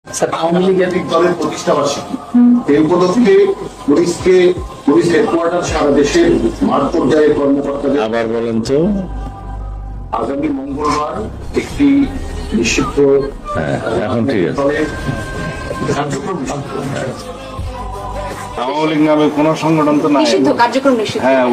আওয়ামী লীগের দলের প্রতিষ্ঠা বার্ষিকী এই উপলক্ষে পুলিশ হেডকোয়ার্টার সারা দেশের মাঠ পর্যায়ে কর্মকর্তাদের আবার বলেন তো। আগামী মঙ্গলবার একটি নিষিদ্ধ এখন ঠিক আছে। দলের কার্যক্রম আওয়ামী লীগ নামে কোন সংগঠন তো নাই। নিষিদ্ধ কার্যক্রম নিষিদ্ধ। হ্যাঁ,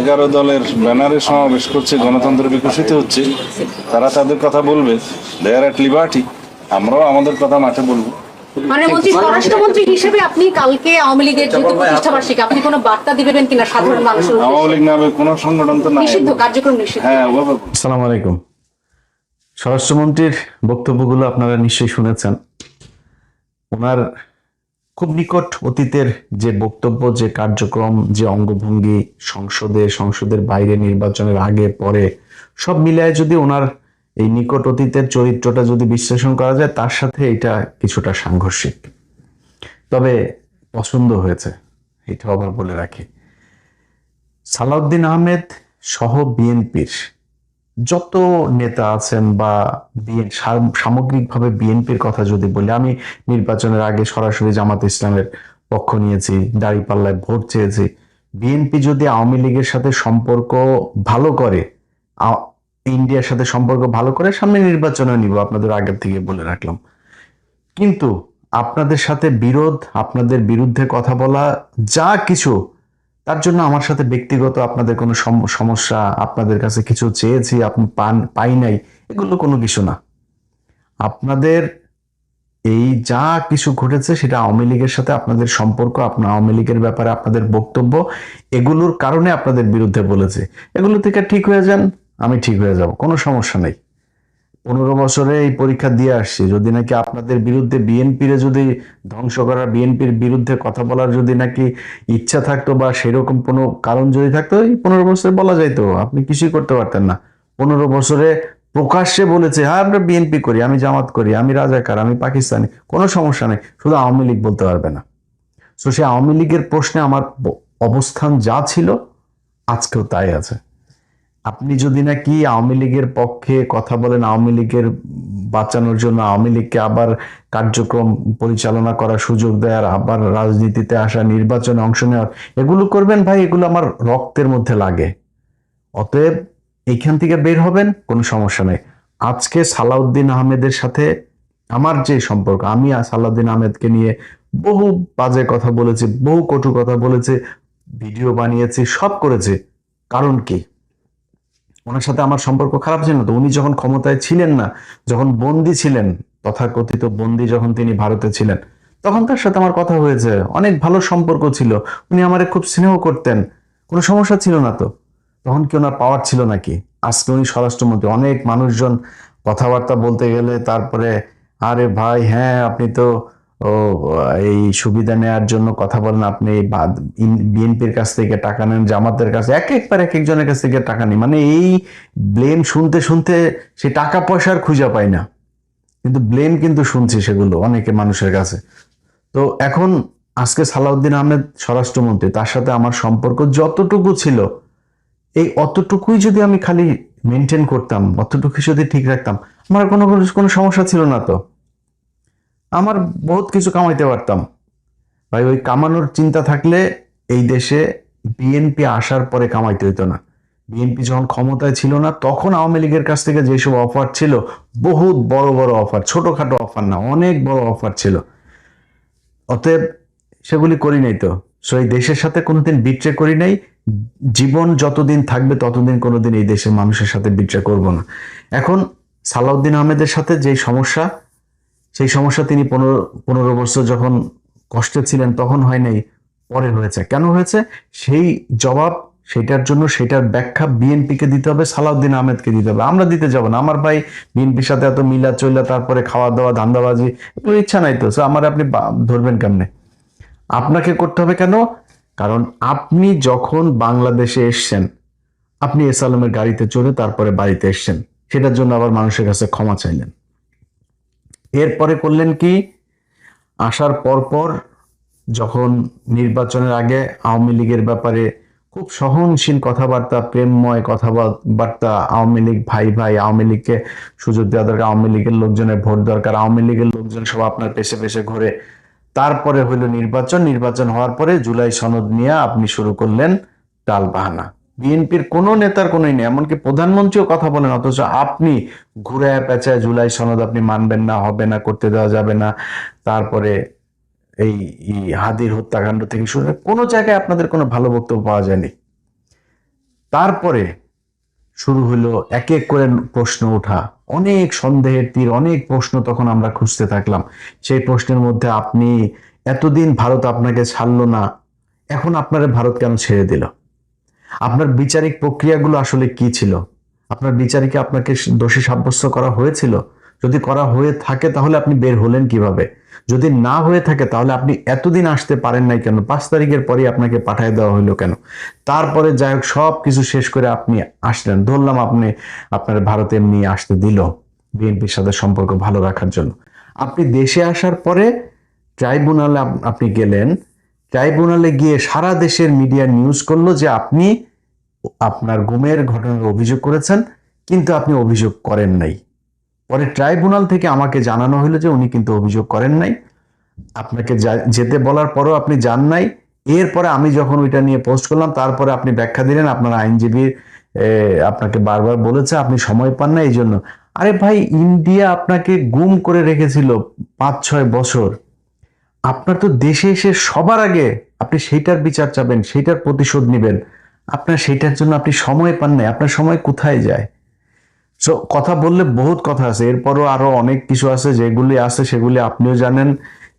11 দলের ব্যানারে সমাবেশ করছে, গণতন্ত্র বিকশিত হচ্ছে, তারা তাদের কথা বলবে, দে আর এট লিবার্টি। আমরাও আমাদের কথা মাঠে বলবো। মানে মন্ত্রী, স্বরাষ্ট্রমন্ত্রী হিসেবে আপনি কালকে আওয়ামী লীগের যেহেতু প্রতিষ্ঠা বার্ষিকী, আপনি কোনো বার্তা দিবেন কিনা সাধারণ মানুষের? আওয়ামী লীগ নামে কোন সংগঠন তো নাই। নিষিদ্ধ কার্যক্রম নিষিদ্ধ। হ্যাঁ। আসসালামু আলাইকুম। স্বরাষ্ট্রমন্ত্রীর বক্তব্যগুলো আপনারা নিশ্চয়ই শুনেছেন। ওনার খুব নিকট অতীতের যে বক্তব্য, যে কার্যক্রম, যে অঙ্গভঙ্গি, সংসদের বাইরে, নির্বাচনের আগে পরে সব মিলায় যদি ওনার এই নিকট অতীতের চরিত্রটা যদি বিশ্লেষণ করা যায়, তার সাথে এটা কিছুটা সাংঘর্ষিক। তবে পছন্দ হয়েছে, এটা আবার বলে রাখি। সালাউদ্দিন আহমেদ সহ বিএনপির যত নেতা আছেন বা সামগ্রিকভাবে বিএনপির কথা যদি বলি, আমি নির্বাচনের আগে সরাসরি জামাত ইসলামের পক্ষ নিয়েছি, দাঁড়িপাল্লায় ভোট চেয়েছি। বিএনপি যদি আওয়ামী লীগের সাথে সম্পর্ক ভালো করে, ইন্ডিয়ার সাথে সম্পর্ক ভালো করে, সামনে নির্বাচনে নিব, আপনাদের আগের থেকে বলে রাখলাম। কিন্তু আপনাদের সাথে বিরোধ, আপনাদের বিরুদ্ধে কথা বলা, যা কিছু, তার জন্য আমার সাথে ব্যক্তিগত আপনাদের কোনো সমস্যা, আপনাদের কাছে কিছু চেয়েছি আপনি পাই নাই, এগুলো কোনো কিছু না। আপনাদের এই যা কিছু ঘটেছে সেটা আওয়ামী লীগের সাথে আপনাদের সম্পর্ক, আপনার আওয়ামী লীগের ব্যাপারে আপনাদের বক্তব্য, এগুলোর কারণে আপনাদের বিরুদ্ধে বলেছে। এগুলো থেকে ঠিক হয়ে যান, আমি ঠিক হয়ে যাব, কোনো সমস্যা নেই। 15 বছরে এই পরীক্ষা দিয়ে আসছি। যদি নাকি আপনাদের বিরুদ্ধে বিএনপির যদি ধ্বংস করার, বিএনপির বিরুদ্ধে কথা বলার যদি নাকি ইচ্ছা থাকতো বা সেরকম কোনো কারণ যদি থাকতো, এই 15 বছরে বলা যাইতো, আপনি কিছুই করতে পারতেন না। 15 বছরে প্রকাশ্যে বলেছে, হ্যাঁ আমরা বিএনপি করি, আমি জামাত করি, আমি রাজাকার, আমি পাকিস্তানি, কোনো সমস্যা নেই, শুধু আওয়ামী লীগ বলতে পারবে না। তো সে আওয়ামী লীগের প্রশ্নে আমার অবস্থান যা ছিল আজকেও তাই আছে। আপনি যদি নাকি আওয়ামী লীগের পক্ষে কথা বলেন, আওয়ামী লীগের বাঁচানোর জন্য, আওয়ামী লীগকে আবার কার্যক্রম পরিচালনা করার সুযোগ দেওয়ার, আবার রাজনীতিতে আসা, নির্বাচনে অংশ নেওয়ার, এগুলো করবেন ভাই, এগুলো আমার রক্তের মধ্যে লাগে। অতএব এইখান থেকে বের হবেন, কোনো সমস্যা নেই। আজকে সালাউদ্দিন আহমেদের সাথে আমার যে সম্পর্ক, আমি সালাউদ্দিন আহমেদকে নিয়ে বহু বাজে কথা বলেছি, বহু কটু কথা বলেছি, ভিডিও বানিয়েছি, সব করেছি। কারণ কি? ওনার সাথে আমার সম্পর্ক খারাপ ছিল না তো? উনি যখন ক্ষমতায় ছিলেন না, যখন বন্দী ছিলেন, তথাকথিত বন্দী যখন তিনি ভারতে ছিলেন, তখন তার সাথে আমার কথা হয়েছে, অনেক ভালো সম্পর্ক ছিল, উনি আমারে খুব স্নেহ করতেন, কোনো সমস্যা ছিল না তো? তখন কি ওনার পাওয়ার ছিল নাকি? আজকে উনি স্বরাষ্ট্রমন্ত্রী, অনেক মানুষজন কথাবার্তা বলতে গেলে তারপরে, আরে ভাই হ্যাঁ আপনি তো এই সুবিধা নেয়ার জন্য কথা বলেন, আপনি বিএনপির কাছ থেকে টাকা নেন, জামাতের কাছে, একবার এক একজনের কাছ থেকে টাকা নেই, মানে এই ব্লেম শুনতে শুনতে সে টাকা পয়সার খুঁজে পায় না, কিন্তু ব্লেম কিন্তু শুনছি সেগুলো অনেকে মানুষের কাছে। তো এখন আজকে সালাউদ্দিন আহমেদ স্বরাষ্ট্রমন্ত্রী, তার সাথে আমার সম্পর্ক যতটুকু ছিল, এই অতটুকুই যদি আমি খালি মেনটেন করতাম, অতটুকু যদি ঠিক রাখতাম, আমার কোনো সমস্যা ছিল না তো? আমার বহুত কিছু কামাইতে পারতাম ভাই। ওই কামানোর চিন্তা থাকলে এই দেশে বিএনপি আসার পরে কামাইতে হইতো না। বিএনপি যখন ক্ষমতায় ছিল না, তখন আওয়ামী লীগের কাছ থেকে যেসব অফার ছিল, বহুত বড় বড় অফার, ছোটখাটো অফার না, অনেক বড় অফার ছিল। অতএব সেগুলি করি নাই তো। সো এই দেশের সাথে কোনোদিন বিট্রে করি নাই। জীবন যতদিন থাকবে ততদিন কোনোদিন এই দেশের মানুষের সাথে বিট্রে করব না। এখন সালাউদ্দিন আহমেদের সাথে যে সমস্যা, সেই সমস্যা তিনি 15 বছর যখন কষ্টে ছিলেন তখন হয় নাই, পরে হয়েছে। কেন হয়েছে সেই জবাব, সেটার জন্য সেটার ব্যাখ্যা বিএনপিকে দিতে হবে, সালাউদ্দিন আহমেদকে দিতে হবে, আমরা দিতে যাব না। আমার ভাই বিএনপির সাথে এত মিলা চইলা, তারপরে খাওয়া দাওয়া, ধান্দাবাজি, এগুলো ইচ্ছা নাই তো। আমার আপনি ধরবেন কেমনে? আপনাকে করতে হবে কেন? কারণ আপনি যখন বাংলাদেশে এসছেন, আপনি এস আলমের গাড়িতে চড়ে তারপরে বাড়িতে এসছেন, সেটার জন্য আবার মানুষের কাছে ক্ষমা চাইলেন। এরপরে করলেন কি? আসার পরপর যখন নির্বাচনের আগে আওয়ামী লীগের ব্যাপারে খুব সহনশীল কথাবার্তা, প্রেমময় কথাবার্তা, আওয়ামী লীগ ভাই ভাই, আওয়ামী লীগকে সুযোগ দেওয়া দরকার, আওয়ামী লীগের লোকজনের ভোট দরকার, আওয়ামী লীগের লোকজন সব আপনার পেছে পেছে ঘুরে। তারপরে হইল নির্বাচন হওয়ার পরে জুলাই সনদ নিয়ে আপনি শুরু করলেন টাল বাহানা। বিএনপির কোন নেতার কোনই নেই, এমনকি প্রধানমন্ত্রীও কথা বলেন, অথচ আপনি ঘুরে পেঁচায় জুলাই সনদ আপনি মানবেন না, হবে না, করতে দেওয়া যাবে না। তারপরে এই হাদির হত্যাকাণ্ড থেকে শুরু করে কোনো জায়গায় আপনাদের কোনো ভালো বক্তব্য পাওয়া যায়নি। তারপরে শুরু হলো এক এক করে প্রশ্ন ওঠা, অনেক সন্দেহের তীর, অনেক প্রশ্ন তখন আমরা খুঁজতে থাকলাম। সেই প্রশ্নের মধ্যে আপনি এতদিন ভারত আপনাকে ছাড়লো না, এখন আপনার ভারত কেন ছেড়ে দিল? আপনার বিচারিক প্রক্রিয়াগুলো আসলে কি ছিল? আপনার বিচারিকে আপনাকে দোষী সাব্যস্ত করা হয়েছিল? যদি করা হয়ে থাকে তাহলে আপনি বের হলেন কিভাবে? যদি না হয়ে থাকে তাহলে আপনি এতদিন আসতে পারেন নাই কেন? 5 তারিখের পরে আপনাকে পাঠিয়ে দেওয়া হলো কেন? তারপরে যাই হোক সব কিছু শেষ করে আপনি আসলেন, ধরলাম আপনি আপনার ভারতে এমনি আসতে দিল বিএনপির সাথে সম্পর্ক ভালো রাখার জন্য। আপনি দেশে আসার পরে ট্রাইব্যুনালে আপনি গেলেন, ট্রাইব্যুনালে গিয়ে সারা দেশের মিডিয়া নিউজ করলো যে আপনি আপনার গুমের ঘটনার অভিযোগ করেছেন, কিন্তু আপনি অভিযোগ করেন নাই। পরে ট্রাইব্যুনাল থেকে আমাকে জানানো হলো যে উনি কিন্তু অভিযোগ করেন নাই, আপনাকে যেতে বলার পরও আপনি যান নাই। এরপরে আমি যখন ওইটা নিয়ে পোস্ট করলাম, তারপরে আপনি ব্যাখ্যা দিলেন আপনার আইনজীবী আপনাকে বারবার বলেছে আপনি সময় পান না এই জন্য। আরে ভাই, ইন্ডিয়া আপনাকে গুম করে রেখেছিল 5-6 বছর। আপনার তো দেশে এসে সবার আগে আপনি সেইটার বিচার চাবেন, সেইটার প্রতিশোধ নেবেন। আপনার সেইটার জন্য আপনি সময় পান নাই, আপনার সময় কোথায় যায়? সো কথা বললে বহুত কথা আছে, এরপরও আরো অনেক কিছু আছে, যেগুলি আছে সেগুলি আপনিও জানেন।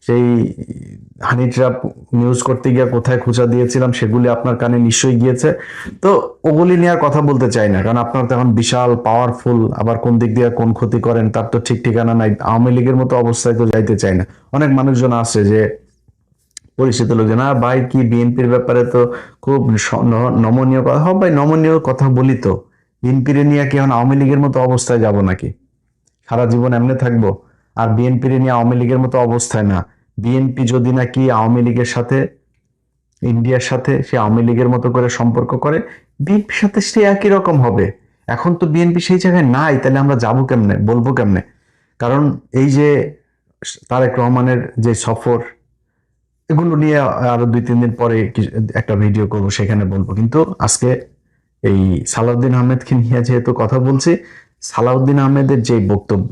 সেই হানি ট্র্যাপ নিউজ করতে গিয়ে কোথায় খোঁচা দিয়েছিলাম সেগুলি আপনার কানে নিশ্চয়ই গিয়েছে। তো ওগুলি নিয়ে আর কথা বলতে চাই না, কারণ আপনার তো এখন বিশাল পাওয়ারফুল, আবার কোন দিক দিয়ে কোন ক্ষতি করেন তার তো ঠিক ঠিকানা নাই। আওয়ামী লীগের মতো অবস্থায় তো যাইতে চাই না। অনেক মানুষজন আছে যে পরিচিত লোকজন, আর ভাই কি বিএনপির ব্যাপারে তো খুব নমনীয় কথা। হয় ভাই, নমনীয় কথা বলি তো, বিএনপির নিয়ে কি এখন আওয়ামী লীগের মতো অবস্থায় যাব নাকি? সারা জীবন এমনি থাকবো? আর বিএনপির নিয়ে আওয়ামী লীগের মতো অবস্থায় না। বিএনপি যদি নাকি আওয়ামী লীগের সাথে, ইন্ডিয়ার সাথে সে আওয়ামী লীগের মতো করে সম্পর্ক করে, বিএনপির সাথে সে একই রকম হবে। এখন তো বিএনপি সেই জায়গায় নাই, তাহলে আমরা যাবো কেমনে, বলবো কেমনে? কারণ এই যে তারেক রহমানের যে সফর, এগুলো নিয়ে আরো 2-3 দিন পরে একটা ভিডিও করব, সেখানে বলবো। কিন্তু আজকে এই সালাউদ্দিন আহমেদকে নিয়ে যেহেতু কথা বলছি, সালাউদ্দিন আহমেদের যে বক্তব্য,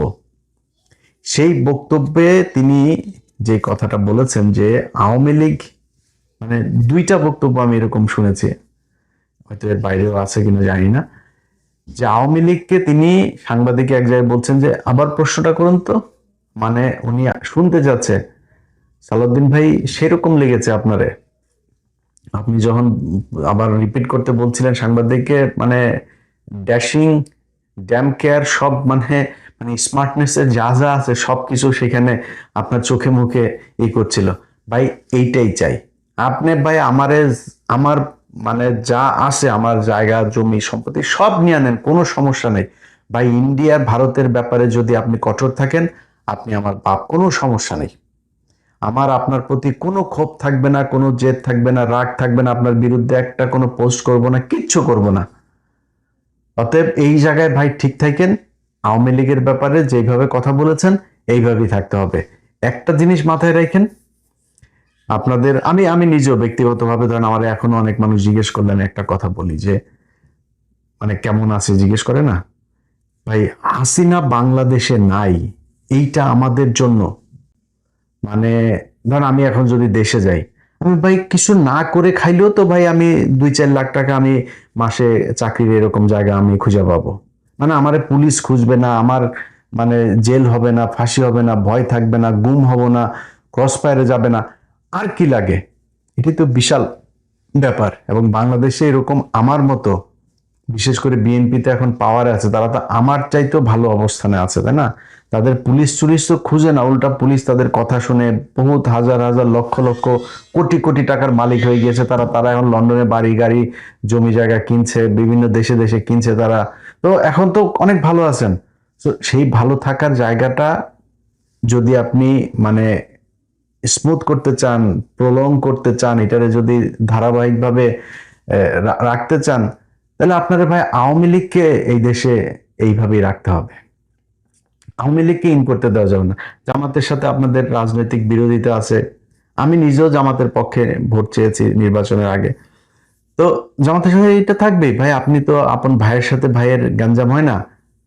সেই বক্তব্যে তিনি যে কথাটা বলেছেন যে আওয়ামী লীগ, মানে 2টা বক্তব্য আমি এরকম শুনেছি, হয়তো এর বাইরেও আছে কিনা জানি না, যে আওয়ামী লীগকে তিনি সাংবাদিক এক জায়গায় বলছেন যে আবার প্রশ্নটা করুন তো, মানে উনি শুনতে যাচ্ছে সালাউদ্দিন ভাই সেরকম লেগেছে আপনারে, আপনি যখন আবার রিপিট করতে বলছিলেন সাংবাদিককে, মানে ড্যাশিং, ড্যাম কেয়ার সব, মানে মানে স্মার্টনেস এর যা যা আছে সবকিছু সেখানে আপনার চোখে মুখে করছিল। ভাই এইটাই চাই আপনি, ভাই আমার মানে যা আছে, আমার জায়গা জমি সম্পত্তি সব নিয়ে নেন, কোনো সমস্যা নেই ভাই। ইন্ডিয়া ভারতের ব্যাপারে যদি আপনি কঠোর থাকেন, আপনি আমার বাপ, কোনো সমস্যা নেই। আমার আপনার প্রতি কোনো ক্ষোভ থাকবে না, কোনো জেদ থাকবে না, রাগ থাকবে না, আপনার বিরুদ্ধে একটা কোনো পোস্ট করব না, কিচ্ছু করব না। অতএব এই জায়গায় ভাই ঠিক থাকেন, আওয়ামী লীগের ব্যাপারে যেভাবে কথা বলেছেন এইভাবেই থাকতে হবে। একটা জিনিস মাথায় রাখেন, আপনাদের আমি নিজেও ব্যক্তিগতভাবে, ধরেন আমার এখনো অনেক মানুষ জিজ্ঞেস করলেন, একটা কথা বলি যে মানে কেমন আছে জিজ্ঞেস করে না, ভাই হাসিনা বাংলাদেশে নাই, এইটা আমাদের জন্য, মানে ধর আমি এখন যদি দেশে যাই, আমি ভাই কিছু না করে খাইলেও তো ভাই আমি 2-4 লাখ টাকা আমি মাসে চাকরির এরকম জায়গা আমি খুঁজে পাবো। মানে আমার পুলিশ খুঁজবে না, আমার মানে জেল হবে না, ফাঁসি হবে না, ভয় থাকবে না, গুম হব না, ক্রস ফায়ারে যাবে না, আর কি লাগে? এটি তো বিশাল ব্যাপার। এবং বাংলাদেশে এরকম আমার মতো, বিশেষ করে বিএনপিতে এখন পাওয়ারে আছে, তারা তো আমার চাইতেও ভালো অবস্থানে আছে, তাই না? তাদের পুলিশ চুলিশ তো খুঁজে না, উল্টা পুলিশ তাদের কথা শুনে বহুত হাজার হাজার লক্ষ লক্ষ কোটি কোটি টাকার মালিক হয়ে গিয়েছে তারা। তারা এখন লন্ডনে বাড়ি গাড়ি জমি জায়গা কিনছে, বিভিন্ন দেশে দেশে কিনছে তারা, তো এখন তো অনেক ভালো আছেন। তো সেই ভালো থাকার জায়গাটা যদি আপনি মানে স্মুথ করতে চান, প্রলং করতে চান, এটারে যদি ধারাবাহিকভাবে রাখতে চান, তাহলে আপনারা ভাই আওয়ামী লীগকে এই দেশে এইভাবেই রাখতে হবে। আওয়ামী লীগকে ইন করতে দেওয়া যাবে না। জামাতের সাথে আপনাদের রাজনৈতিক বিরোধিতা আছে, আমি নিজেও জামাতের পক্ষে ভোট চেয়েছি নির্বাচনের আগে। তো জামাতের সাথে এটা থাকবেই ভাই, আপনি তো আপন ভাইয়ের সাথে ভাইয়ের গ্যাঞ্জাম হয় না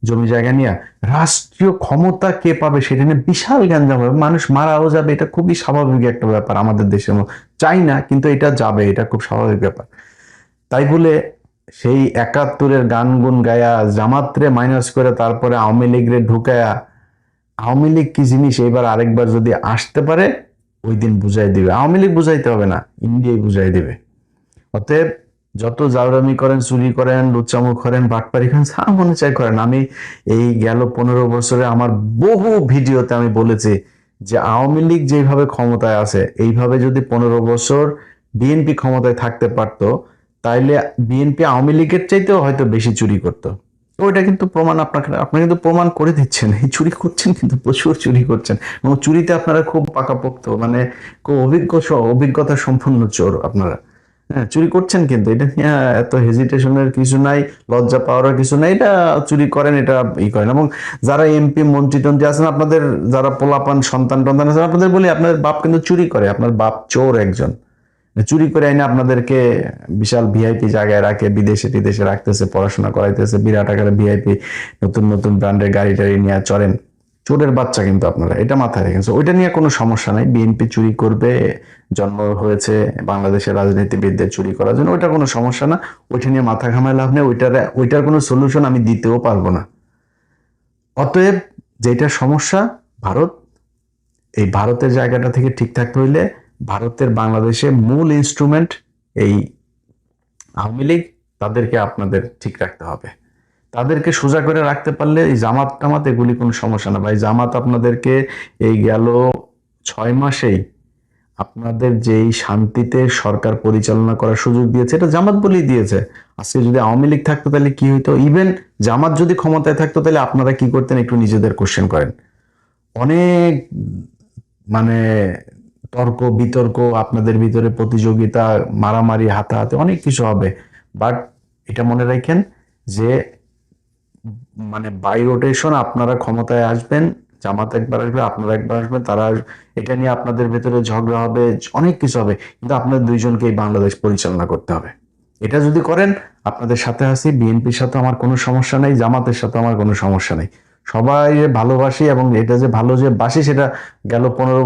জমি জায়গা নিয়ে, রাষ্ট্রীয় ক্ষমতা কে পাবে সেটা নিয়ে বিশাল গ্যাঞ্জাম হবে, মানুষ মারাও যাবে, এটা খুবই স্বাভাবিক একটা ব্যাপার আমাদের দেশের মধ্যে, চাই না কিন্তু এটা যাবে, এটা খুব স্বাভাবিক ব্যাপার। তাই বলে সেই 71-এর গান গুন গায়া জামাতরে মাইনাস করে তারপরে আওয়ামী লীগরে ঢুকায়া, আওয়ামী লীগ কি জিনিস এইবার আরেকবার যদি আসতে পারে ওই দিন বুঝাই দিবে। আওয়ামী লীগ বুঝাইতে হবে না, ইন্ডিয়াই বুঝাই দিবে। অতএব যত জাউরামি করেন, চুরি করেন, লুচ্চামুখ করেন, বাটপারি করেন, যা মনে চাই করেন। আমি এই গেল 15 বছরে আমার বহু ভিডিওতে আমি বলেছি যে আওয়ামী লীগ যেভাবে ক্ষমতায় আছে এইভাবে যদি 15 বছর বিএনপি ক্ষমতায় থাকতে পারতো, তাইলে বিএনপি আওয়ামী লীগের চাইতেও হয়তো বেশি চুরি করতো। ওইটা কিন্তু প্রমাণ আপনি কিন্তু প্রমাণ করে দিচ্ছেন, এই চুরি করছেন, কিন্তু প্রচুর চুরি করছেন, এবং চুরিতে আপনারা খুব পাকাপোক্ত, মানে খুব অভিজ্ঞতা সম্পন্ন চোর আপনারা। হ্যাঁ, চুরি করছেন, কিন্তু এটা নিয়ে এত হেজিটেশনের কিছু নাই, লজ্জা পাওয়ার কিছু নাই, এটা চুরি করেন, এটা করেন। এবং যারা এমপি মন্ত্রী টন্ত্রী আছেন, আপনাদের যারা পোলাপান সন্তান টন্তান আছেন, আপনাদের বলি আপনাদের বাপ কিন্তু চুরি করে, আপনার বাপ চোর একজন, চুরি করে আইনে আপনাদেরকে বিশাল ভিআইপি জায়গায় রাখে, বিদেশে টিদেশে রাখতেছে, পড়াশোনা করাইতেছে, বিরাট আকারে ভিআইপি নতুন নতুন ব্র্যান্ডের গাড়ি টাড়ি নিয়ে চড়েন, চোরের বাচ্চা কিন্তু আপনারা, এটা মাথায় রেখেছেন। ওইটা নিয়ে কোনো সমস্যা নাই, বিএনপি চুরি করবে, জন্ম হয়েছে বাংলাদেশের রাজনীতিবিদদের চুরি করার জন্য, ওইটা কোনো সমস্যা না, ওইটা নিয়ে মাথা ঘামায় লাভ নেই, ওইটার কোনো সলিউশন আমি দিতেও পারবো না। অতএব যেটা সমস্যা ভারত, এই ভারতের জায়গাটা থেকে ঠিক থাকতে হইলে ভারতের বাংলাদেশে মূল ইনস্ট্রুমেন্ট এই আওয়ামী লীগ, তাদেরকে আপনাদের ঠিক রাখতে হবে। তাদেরকে সোজা করে রাখতে পারলে এই জামাত টামাত এগুলি কোনো সমস্যা না ভাই। জামাত আপনাদেরকে এই গেল 6 মাসেই আপনাদের যেই শান্তিতে সরকার পরিচালনা করার সুযোগ দিয়েছে, এটা জামাত বলেই দিয়েছে। আজকে যদি আওয়ামী লীগ থাকতো তাহলে কি হইতো, ইভেন জামাত যদি ক্ষমতায় থাকতো তাহলে আপনারা কি করতেন একটু নিজেদের কোশ্চেন করেন। অনেক মানে তর্ক বিতর্ক, আপনাদের ভিতরে প্রতিযোগিতা, মারামারি, হাতাহাতি, অনেক কিছু হবে। বাট এটা মনে রাখেন যে মানে বাই রোটেশন আপনারা ক্ষমতায় আসবেন, জামাত একবার আসবে, আপনারা একবার আসবেন, তারা এটা নিয়ে আপনাদের ভেতরে ঝগড়া হবে, অনেক কিছু হবে, কিন্তু আপনাদের দুইজনকেই বাংলাদেশ পরিচালনা করতে হবে। এটা যদি করেন, আপনাদের সাথে আছি, বিএনপির সাথে আমার কোনো সমস্যা নেই, জামাতের সাথে আমার কোনো সমস্যা নেই, সবাই ভালোবাসি, এবং এটা যে ভালো যে বাসি সেটা গেল 15